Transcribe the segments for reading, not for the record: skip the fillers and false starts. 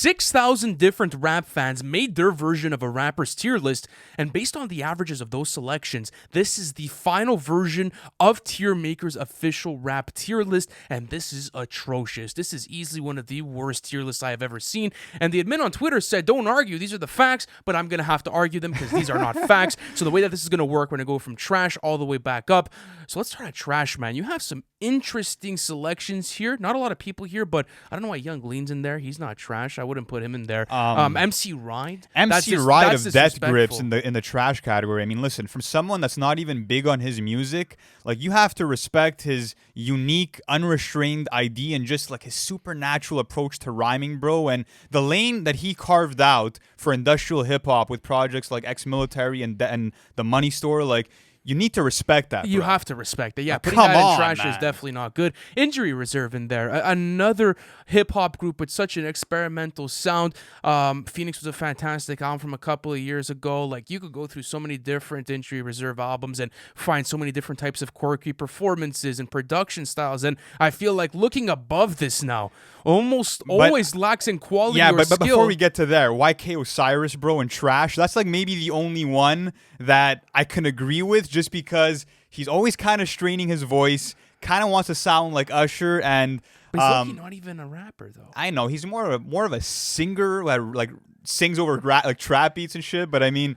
6,000 different rap fans made their version of a rapper's tier list, and based on the averages of those selections, this is the final version of TierMaker's official rap tier list, and this is atrocious. This is easily one of the worst tier lists I have ever seen, and the admin on Twitter said, don't argue, these are the facts, but I'm going to have to argue them because these are not facts. So the way that this is going to work, we're going to go from trash all the way back up. So let's start at trash, man. You have some interesting selections here. Not a lot of people here, but I don't know why Young Lean's in there. He's not trash. I wouldn't put him in there. MC Ride. MC Ride of Death Grips in the trash category. I mean, listen, from someone that's not even big on his music, like, you have to respect his unique, unrestrained ID and just like his supernatural approach to rhyming, bro. And the lane that he carved out for industrial hip hop with projects like Ex-Military and the Money Store, like, you need to respect that, bro. You have to respect it. Yeah, putting that in trash is definitely not good. Injury Reserve in there. Another hip-hop group with such an experimental sound. Phoenix was a fantastic album from a couple of years ago. Like, you could go through so many different Injury Reserve albums and find so many different types of quirky performances and production styles. And I feel like looking above this now almost always lacks in quality or skill. But before we get to there, YK Osiris, bro, and trash, that's like maybe the only one that I can agree with, just because he's always kind of straining his voice, kind of wants to sound like Usher, and but he's not even a rapper though. I know he's more of a singer that like sings over like trap beats and shit, but I mean,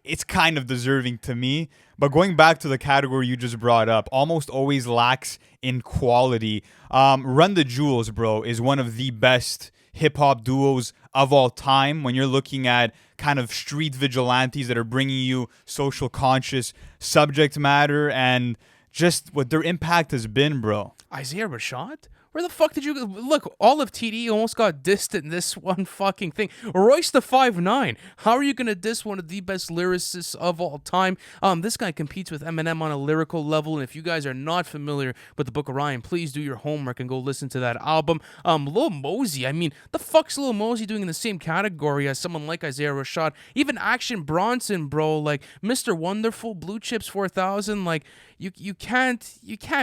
it's kind of deserving to me. But going back to the category you just brought up, almost always lacks in quality. Run the Jewels, bro, is one of the best hip-hop duos of all time when you're looking at kind of street vigilantes that are bringing you social conscious subject matter and just what their impact has been, bro. Isaiah Rashad? Where the fuck did you go? Look, all of TD almost got dissed in this one fucking thing. Royce the 5'9". How are you going to diss one of the best lyricists of all time? This guy competes with Eminem on a lyrical level, and if you guys are not familiar with the Book of Ryan, please do your homework and go listen to that album. Lil Mosey, I mean, the fuck's Lil Mosey doing in the same category as someone like Isaiah Rashad? Even Action Bronson, bro, like Mr. Wonderful, Blue Chips 4000, like, you can't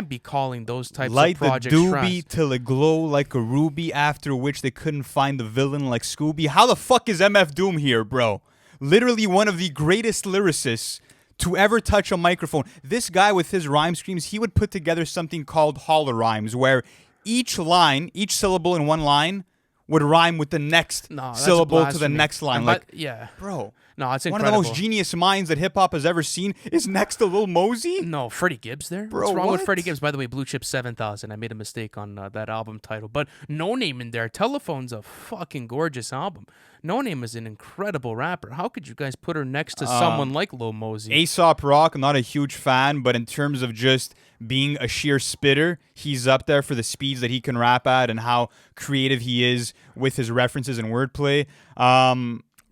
be calling those types of projects like the doobie till it glow like a ruby, after which they couldn't find the villain like Scooby. How the fuck is MF Doom here, bro? Literally one of the greatest lyricists to ever touch a microphone. This guy with his rhyme schemes, he would put together something called hollow rhymes, where each syllable in one line would rhyme with the next syllable to the next line. Bro. No, it's incredible. One of the most genius minds that hip-hop has ever seen is next to Lil Mosey? No, Freddie Gibbs there? Bro, what's wrong with Freddie Gibbs? By the way, Blue Chip 7000. I made a mistake on that album title. But No Name in there. Telephone's a fucking gorgeous album. No Name is an incredible rapper. How could you guys put her next to someone like Lil Mosey? Aesop Rock, I'm not a huge fan, but in terms of just being a sheer spitter, he's up there for the speeds that he can rap at and how creative he is with his references and wordplay.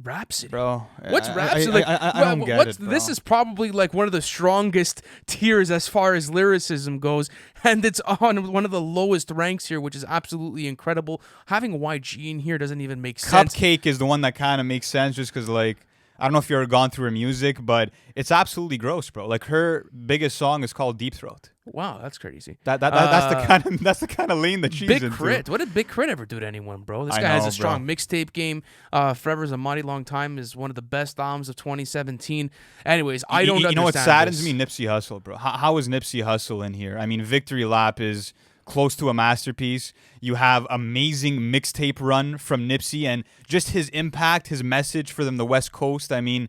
Rhapsody, bro. What's Rhapsody? I don't get it, bro. This is probably like one of the strongest tiers as far as lyricism goes, and it's on one of the lowest ranks here, which is absolutely incredible. Having YG in here doesn't even make sense. Cupcake is the one that kind of makes sense, just because, like, I don't know if you've ever gone through her music, but it's absolutely gross, bro. Like, her biggest song is called Deep Throat. Wow, that's crazy. That's the kind of lane that she's Big into. Crit. What did Big Crit ever do to anyone, bro? This guy has a strong mixtape game. Forever's a Mighty Long Time is one of the best albums of 2017. Anyways, I don't understand. You know what saddens me? Nipsey Hussle, bro. How is Nipsey Hussle in here? I mean, Victory Lap is close to a masterpiece. You have amazing mixtape run from Nipsey, and just his impact, his message for them, the West Coast. I mean,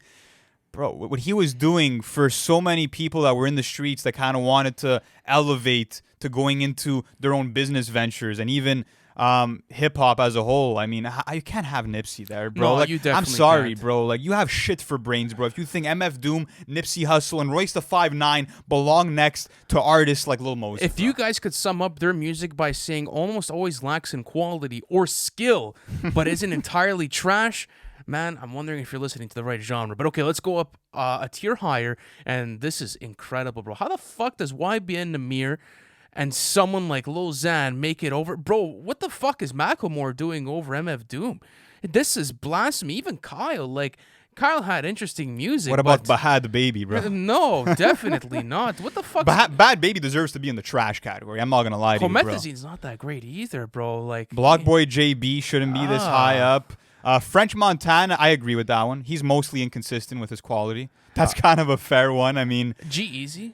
bro, what he was doing for so many people that were in the streets that kind of wanted to elevate to going into their own business ventures and even hip-hop as a whole. I mean, you can't have Nipsey there, bro. No, like, you definitely I'm sorry, can't. bro. Like, you have shit for brains, bro. If you think MF Doom, Nipsey Hussle, and Royce the 5'9" belong next to artists like Lil Mosey. If you guys could sum up their music by saying almost always lacks in quality or skill, but isn't entirely trash, man, I'm wondering if you're listening to the right genre. But okay, let's go up a tier higher, and this is incredible, bro. How the fuck does YBN Namir and someone like Lil Xan make it over? Bro, what the fuck is Macklemore doing over MF Doom? This is blasphemy. Even Kyle, like, Kyle had interesting music. What about but Bad Baby, bro? No, definitely not. What the fuck? Bad Baby deserves to be in the trash category. I'm not gonna lie to you, bro. Comethazine's not that great either, bro. Like Block Boy JB shouldn't be this high up. French Montana, I agree with that one. He's mostly inconsistent with his quality. That's kind of a fair one. I mean, G-Eazy.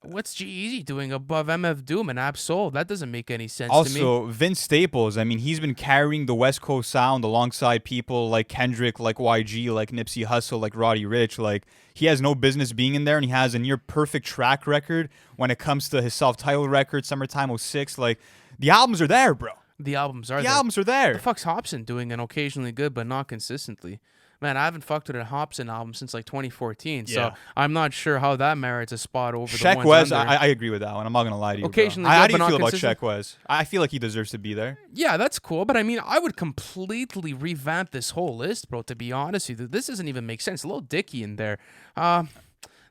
What's G-Eazy doing above MF Doom and Absol? That doesn't make any sense to me. also Vince Staples. I mean, he's been carrying the West Coast sound alongside people like Kendrick, like YG, like Nipsey Hussle, like Roddy Ricch. Like, he has no business being in there, and he has a near perfect track record when it comes to his self-titled record, Summertime '06. Like, the albums are there, bro. The albums are The there. albums are there. The fuck's Hobson doing and occasionally good, but not consistently? Man, I haven't fucked with a Hobson album since like 2014, Yeah. so I'm not sure how that merits a spot over the Sheck ones Wes, under. I agree with that one. I'm not gonna lie to you. Occasionally bro. How good, do you but feel not about consistent. Sheck Wes? I feel like he deserves to be there. Yeah, that's cool, but I mean, I would completely revamp this whole list, bro, to be honest with you. This doesn't even make sense. A little Dicky in there.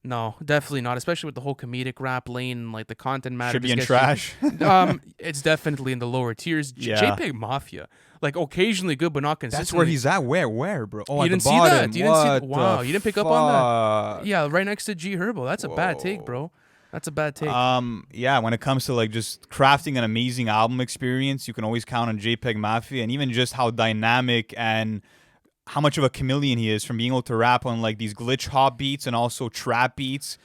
No, definitely not, especially with the whole comedic rap lane and like the content matter. Should be in discussion. trash. It's definitely in the lower tiers. Yeah. JPEG Mafia, like occasionally good, but not consistently. That's where he's at. Where, bro? Oh, You at didn't the see bottom. that? You didn't see What that? Wow, the you didn't pick up on that? fuck? Yeah, right next to G Herbo. That's a bad take, Whoa. bro. That's a bad take. Yeah, when it comes to like just crafting an amazing album experience, you can always count on JPEG Mafia, and even just how dynamic and how much of a chameleon he is from being able to rap on like these glitch hop beats and also trap beats.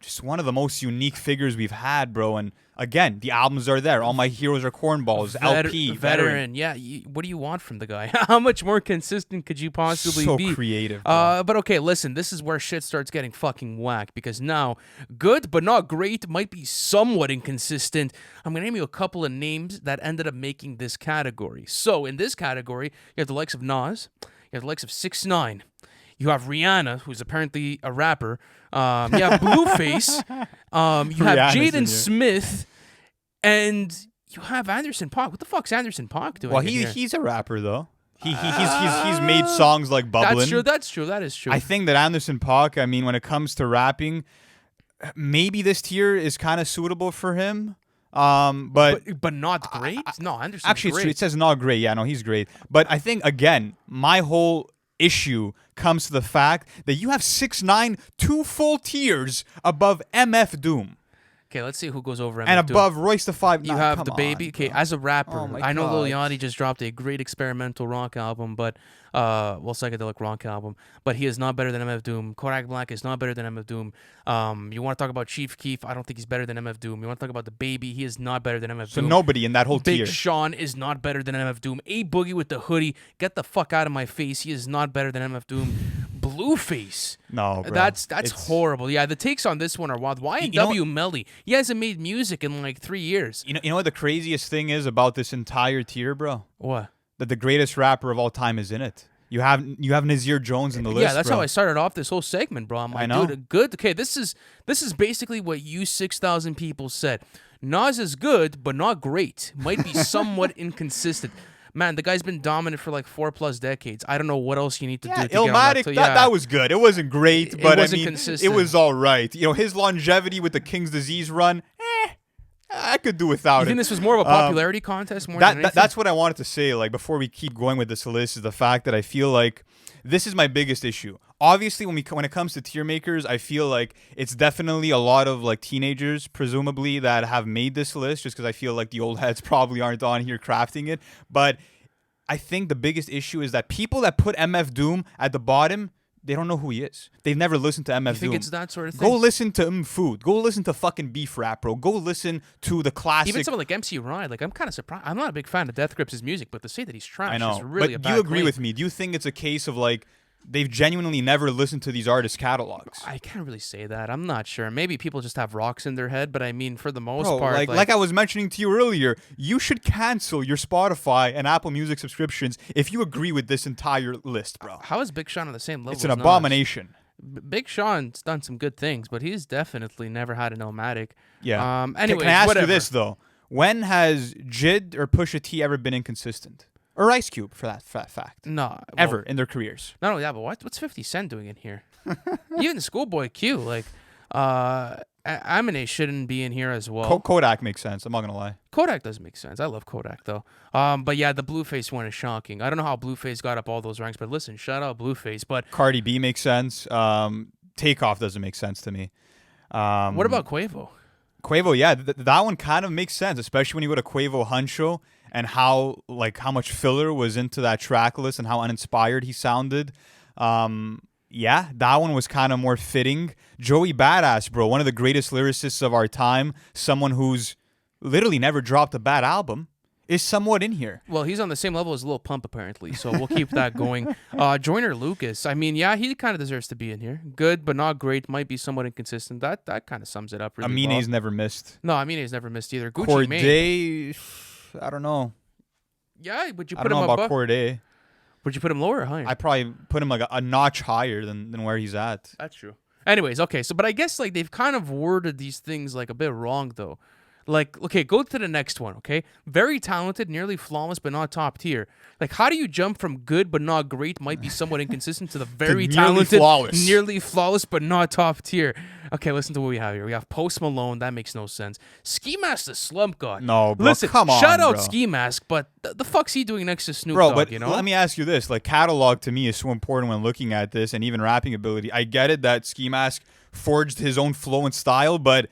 Just one of the most unique figures we've had, bro. And again, the albums are there. All My Heroes Are Cornballs, LP, veteran. Yeah, what do you want from the guy? How much more consistent could you possibly So be? creative, bro. But okay, listen, this is where shit starts getting fucking whack because now good but not great might be somewhat inconsistent. I'm gonna name you a couple of names that ended up making this category. So in this category, you have the likes of Nas, you have the likes of 6ix9ine. You have Rihanna, who's apparently a rapper. You have Blueface. You have Rihanna's in Jaden here. Smith. And you have Anderson .Paak. What the fuck's Anderson .Paak doing Well, in here? he's a rapper though. He's made songs like Bubbling. That's true. That's true. That is true. I think that Anderson .Paak, I mean, when it comes to rapping, maybe this tier is kind of suitable for him. But not great. No, Anderson's actually, great. it says not great. Yeah, no, he's great. But I think again, my whole issue comes to the fact that you have 6ix9ine 2 full tiers above MF Doom Okay, let's see who goes over and MF Doom. above Royce the 5. You Nah, have come the baby. on, Okay, bro. as a rapper, Oh my I know Lil God. Yachty just dropped a great experimental rock album, but psychedelic rock album. But he is not better than MF Doom. Kodak Black is not better than MF Doom. You want to talk about Chief Keef? I don't think he's better than MF Doom. You want to talk about the baby? He is not better than MF So Doom. nobody in that whole Big tier. Sean is not better than MF Doom. A Boogie with the hoodie, get the fuck out of my face. He is not better than MF Doom. Blueface. No, bro. That's It's- horrible. Yeah, the takes on this one are wild. Why You know W Melly? He hasn't made music in like 3 years. You know what the craziest thing is about this entire tier, bro? What? That the greatest rapper of all time is in it. You have Nazir Jones in the list. Yeah, that's bro. how I started off this whole segment, bro. I'm like, I know. dude, good. Okay, this is basically what you 6,000 people said. Nas is good, but not great. Might be somewhat inconsistent. Man, the guy's been dominant for like 4+ decades. I don't know what else you need to do. To get on Illmatic, that. that was good. It wasn't great, It but wasn't I mean, consistent. it was all right. You know, his longevity with the King's Disease run, I could do without You it. think this was more of a popularity contest more than anything? That's what I wanted to say. Like before we keep going with this list, is the fact that I feel like this is my biggest issue. Obviously, when it comes to tier makers, I feel like it's definitely a lot of like teenagers, presumably, that have made this list. Just because I feel like the old heads probably aren't on here crafting it. But I think the biggest issue is that people that put MF Doom at the bottom, they don't know who he is. They've never listened to MF You think Doom. it's that sort of thing? Go listen to Food. Go listen to fucking Beef Rap, bro. Go listen to the classic. Even someone like MC Ryan, like I'm kind of surprised. I'm not a big fan of Death Grips' music, but to say that he's trash I know. is really a But bad do you agree claim. with me? Do you think it's a case of like they've genuinely never listened to these artists' catalogs? I can't really say that. I'm not sure. Maybe people just have rocks in their head, but I mean, for the most Bro, part, like I was mentioning to you earlier, you should cancel your Spotify and Apple Music subscriptions if you agree with this entire list, bro. how is Big Sean on the same level? It's an as Nas? abomination. Big Sean's done some good things, but he's definitely never had an Illmatic. Yeah. Anyways, Can I ask whatever. you this though? When has Jid or Pusha T ever been inconsistent? Or Ice Cube, for that fact? No, Ever in their careers? Not only that, but what's 50 Cent doing in here? Even Schoolboy Q, like, Amine shouldn't be in here as well. Kodak makes sense. I'm not gonna lie. Kodak does make sense. I love Kodak though. But yeah, the Blueface one is shocking. I don't know how Blueface got up all those ranks, but listen, shout out Blueface. But Cardi B makes sense. Takeoff doesn't make sense to me. what about Quavo? Quavo? Yeah, that one kind of makes sense, especially when you go to Quavo Huncho and how much filler was into that track list and how uninspired he sounded. Yeah, that one was kind of more fitting. Joey Badass, bro, one of the greatest lyricists of our time, someone who's literally never dropped a bad album, is somewhat in here. Well, he's on the same level as Lil Pump, apparently, so we'll keep that going. Joyner Lucas, I mean, yeah, he kind of deserves to be in here. Good, but not great. Might be somewhat inconsistent. That kind of sums it up really Amine's well. never missed. No, Amine's never missed either. Gucci Mane. Corday, I don't know. Yeah, would you I put don't him know about above? Corday. Would you put him lower or higher? I probably put him like a notch higher than where he's at. That's true. Anyways, okay, so but I guess like they've kind of worded these things like a bit wrong though. Like, okay, go to the next one, okay? Very talented, nearly flawless, but not top tier. Like, how do you jump from good but not great, might be somewhat inconsistent, to the very talented, flawless. nearly flawless, but not top tier? Okay, listen to what we have here. We have Post Malone. That makes no sense. Ski Mask the Slump God. No, bro, Listen, come on, shout out bro. Ski Mask, but the fuck's he doing next to Snoop Bro, Dogg, but you know? let me ask you this. Like, catalog to me is so important when looking at this, and even rapping ability. I get it that Ski Mask forged his own flow and style, but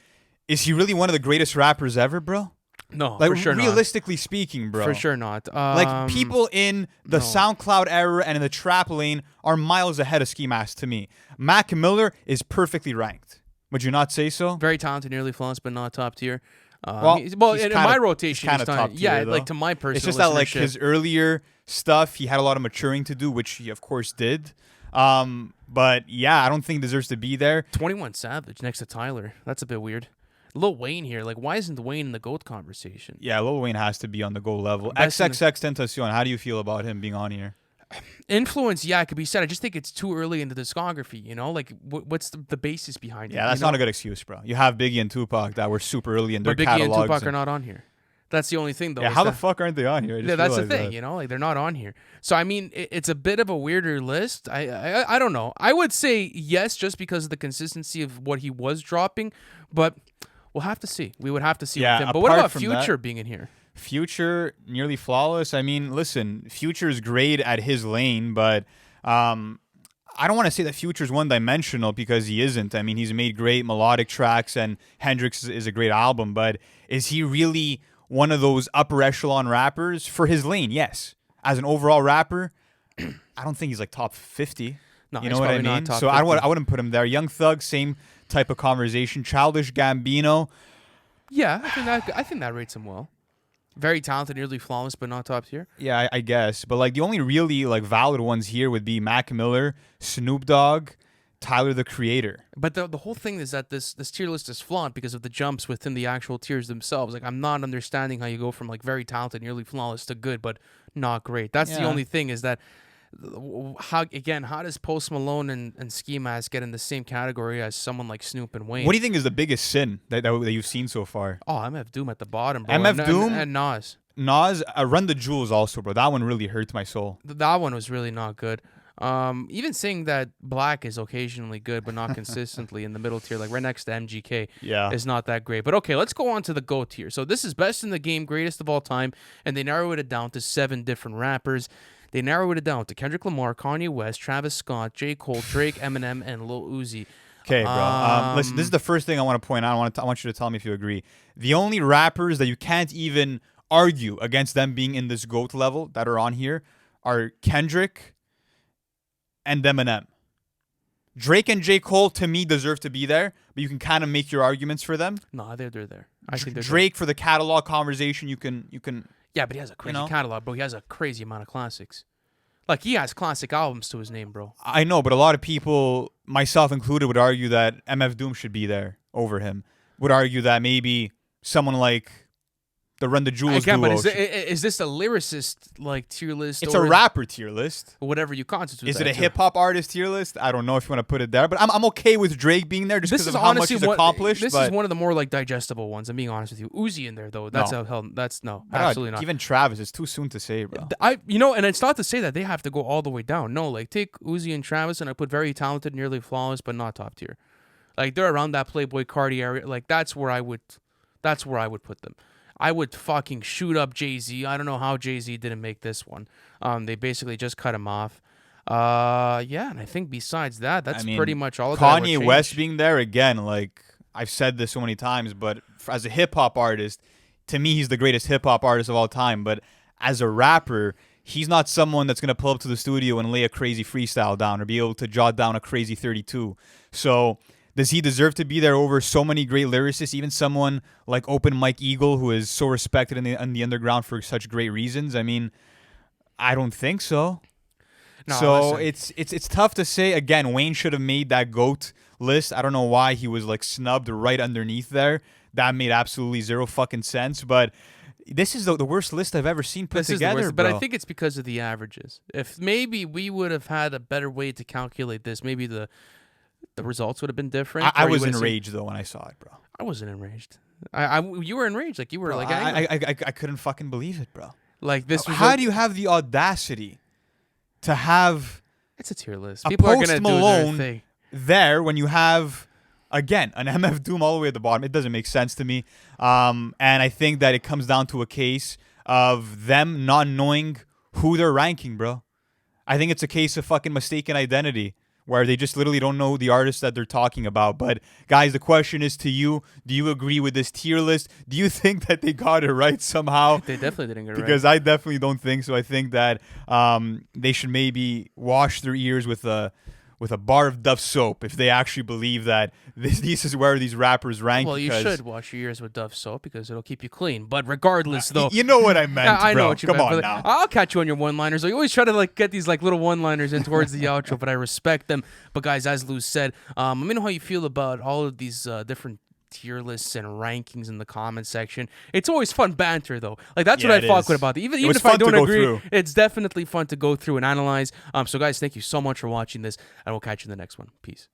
is he really one of the greatest rappers ever, bro? No, Like, for sure not. realistically speaking, bro. For sure not. Like, people in the no. SoundCloud era and in the trap lane are miles ahead of Ski Mask to me. Mac Miller is perfectly ranked. Would you not say so? Very talented, nearly flawless, but not top tier. He's in kinda- my rotation, he's he's kinda done. top tier, Yeah, though. like to my personal. It's just that, like, listenership. his earlier stuff, he had a lot of maturing to do, which he, of course, did. But, yeah, I don't think he deserves to be there. 21 Savage next to Tyler. That's a bit weird. Lil Wayne here. Like, why isn't Wayne in the GOAT conversation? Yeah, Lil Wayne has to be on the go level. Best in the- XXX Tentacion, how do you feel about him being on here? Influence, yeah, it could be said. I just think it's too early in the discography, you know? Like, what's the basis behind it? Yeah, that's you know? not a good excuse, bro. You have Biggie and Tupac that were super early in their But Biggie and catalogs. Tupac are not on here. That's the only thing, though. Yeah, is how the that- fuck aren't they on here? I just Yeah, that's the realized thing, that. you know, like they're not on here. So I mean, it's a bit of a weirder list. I don't know. I would say yes, just because of the consistency of what he was dropping, but we'll have to see. We would have to see Yeah, with him. But what apart about from Future that- being in here? Future, nearly flawless. I mean, listen, Future's great at his lane, but I don't want to say that Future's one-dimensional because he isn't. I mean, he's made great melodic tracks, and Hendrix is a great album, but is he really one of those upper echelon rappers for his lane? Yes. As an overall rapper, I don't think he's like top 50. No, You he's know what I probably not mean? top So 50. I wouldn't put him there. Young Thug, same type of conversation. Childish Gambino, Yeah, I think that rates him well. Very talented, nearly flawless, but not top tier. yeah, I guess. But like the only really like valid ones here would be Mac Miller, Snoop Dogg, Tyler the Creator. But the whole thing is that this tier list is flawed because of the jumps within the actual tiers themselves. Like, I'm not understanding how you go from like very talented, nearly flawless to good, but not great. That's the Yeah. only thing, is that how does Post Malone and Ski Mask get in the same category as someone like Snoop and Wayne? What do you think is the biggest sin that you've seen so far? Oh, MF Doom at the bottom, bro. MF Doom? and Nas. Nas, Run the Jewels also, bro. That one really hurt my soul. That one was really not good. Even saying that Black is occasionally good but not consistently in the middle tier, like right next to MGK, Yeah. is not that great. But okay, let's go on to the GOAT tier. So this is best in the game, greatest of all time, and they narrowed it down to 7 different rappers. They narrowed it down to Kendrick Lamar, Kanye West, Travis Scott, J. Cole, Drake, Eminem, and Lil Uzi. Okay, bro. Listen, this is the first thing I want to point out. I want you to tell me if you agree. The only rappers that you can't even argue against them being in this GOAT level that are on here are Kendrick and Eminem. Drake and J. Cole, to me, deserve to be there, but you can kind of make your arguments for them. No, they're there. I think they're there. Drake, for the catalog conversation, you can. Yeah, but he has a crazy know? catalog, bro. He has a crazy amount of classics. Like, he has classic albums to his name, bro. I know, but a lot of people, myself included, would argue that MF Doom should be there over him. Would argue that maybe someone like the Run the Jewels Again, duo. but is this a lyricist like tier list? It's or a rapper tier list. or whatever you constitute. Is that it a to? hip hop artist tier list? I don't know if you want to put it there, but I'm okay with Drake being there just This because is of how much honestly he's accomplished. This but is one of the more like digestible ones. I'm being honest with you. Uzi in there though. That's No. that's no, God, absolutely not. Even Travis, it's too soon to say, bro. And it's not to say that they have to go all the way down. No, like take Uzi and Travis, and I put very talented, nearly flawless, but not top tier. Like they're around that Playboy Cardi area. Like that's where I would put them. I would fucking shoot up Jay-Z. I don't know how Jay-Z didn't make this one. They basically just cut him off. Yeah, and I think besides that, that's pretty much all of that. Kanye West being there again, like I've said this so many times, but as a hip hop artist, to me, he's the greatest hip hop artist of all time. But as a rapper, he's not someone that's gonna pull up to the studio and lay a crazy freestyle down or be able to jot down a crazy 32. So does he deserve to be there over so many great lyricists? Even someone like Open Mike Eagle, who is so respected in the underground for such great reasons. I mean, I don't think so. No, so listen. it's tough to say. Again, Wayne should have made that GOAT list. I don't know why he was like snubbed right underneath there. That made absolutely zero fucking sense. But this is the worst list I've ever seen put together, bro. But I think it's because of the averages. If maybe we would have had a better way to calculate this, maybe the results would have been different. I was enraged though when I saw it, bro. I wasn't enraged. You were enraged. Like you were like angry. I couldn't fucking believe it, bro. Like this. How do you have the audacity to have? It's a tier list. A People are Post gonna Malone do their thing there when you have, again, an MF Doom all the way at the bottom. It doesn't make sense to me. And I think that it comes down to a case of them not knowing who they're ranking, bro. I think it's a case of fucking mistaken identity where they just literally don't know the artist that they're talking about. But guys, the question is to you: do you agree with this tier list? Do you think that they got it right somehow? They definitely didn't get it right. Because I definitely don't think so. I think that they should maybe wash their ears with a bar of Dove soap if they actually believe that this is where these rappers rank. Well, you should wash your ears with Dove soap because it'll keep you clean. But regardless, though, you know what I meant. I know bro. what you Come meant. on But now. I'll catch you on your one-liners. I always try to like get these like little one-liners in towards the outro, but I respect them. But guys, as Lou said, let me know how you feel about all of these different tier lists and rankings in the comment section. It's always fun banter though. Like that's what I fuck with about it. Even if I don't agree, it's definitely fun to go through and analyze. So guys, thank you so much for watching this, and we'll catch you in the next one. Peace.